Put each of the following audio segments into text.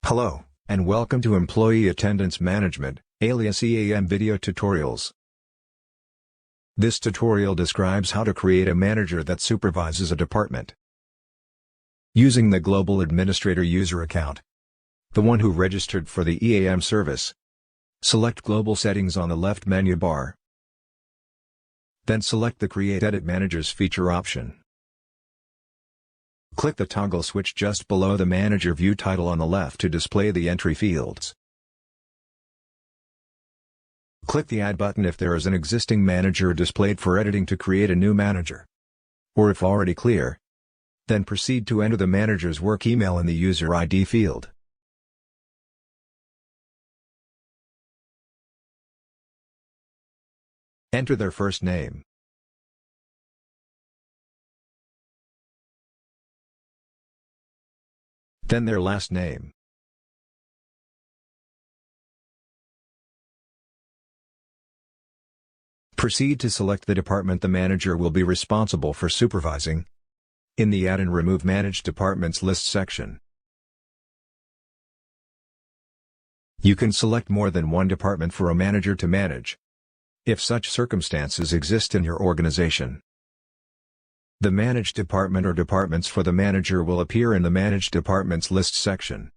Hello, and welcome to Employee Attendance Management, alias EAM video tutorials. This tutorial describes how to create a manager that supervises a department. Using the Global Administrator user account, the one who registered for the EAM service, select Global Settings on the left menu bar. Then select the Create Edit Managers feature option. Click the toggle switch just below the Manager View title on the left to display the entry fields. Click the Add button if there is an existing manager displayed for editing to create a new manager. Or if already clear, then proceed to enter the manager's work email in the User ID field. Enter their first name. Then their last name. Proceed to select the department the manager will be responsible for supervising in the Add and Remove Managed Departments list section. You can select more than one department for a manager to manage, if such circumstances exist in your organization. The Managed Department or departments for the manager will appear in the Managed Departments list section.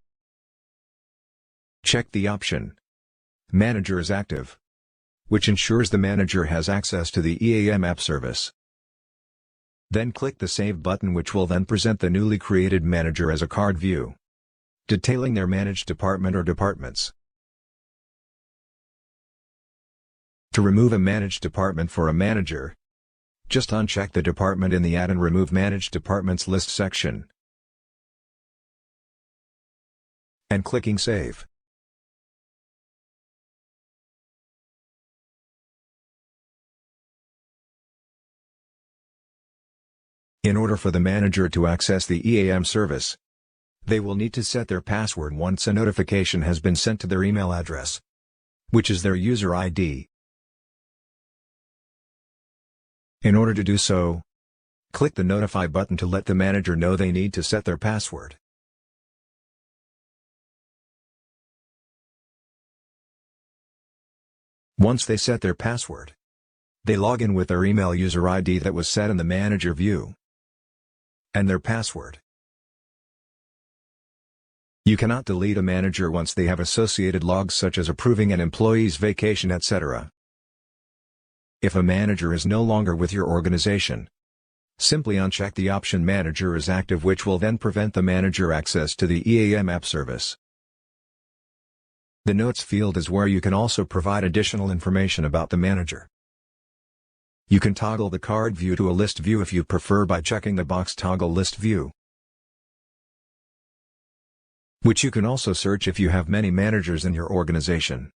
Check the option Manager is active, which ensures the manager has access to the EAM app service. Then click the Save button, which will then present the newly created manager as a card view, detailing their managed department or departments. To remove a managed department for a manager, just uncheck the department in the Add and Remove Managed Departments list section, and clicking Save. In order for the manager to access the EAM service, they will need to set their password once a notification has been sent to their email address, which is their user ID. In order to do so, click the Notify button to let the manager know they need to set their password. Once they set their password, they log in with their email user ID that was set in the Manager view, and their password. You cannot delete a manager once they have associated logs such as approving an employee's vacation, etc. If a manager is no longer with your organization, simply uncheck the option Manager is active, which will then prevent the manager access to the EAM app service. The Notes field is where you can also provide additional information about the manager. You can toggle the card view to a list view if you prefer by checking the box Toggle List View, which you can also search if you have many managers in your organization.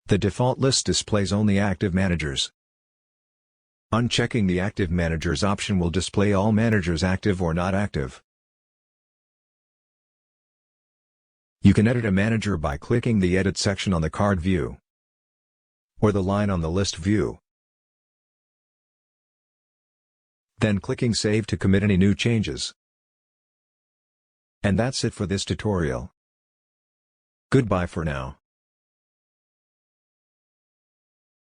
The default list displays only active managers. Unchecking the Active Managers option will display all managers active or not active. You can edit a manager by clicking the Edit section on the card view, or the line on the list view, then clicking Save to commit any new changes. And that's it for this tutorial. Goodbye for now.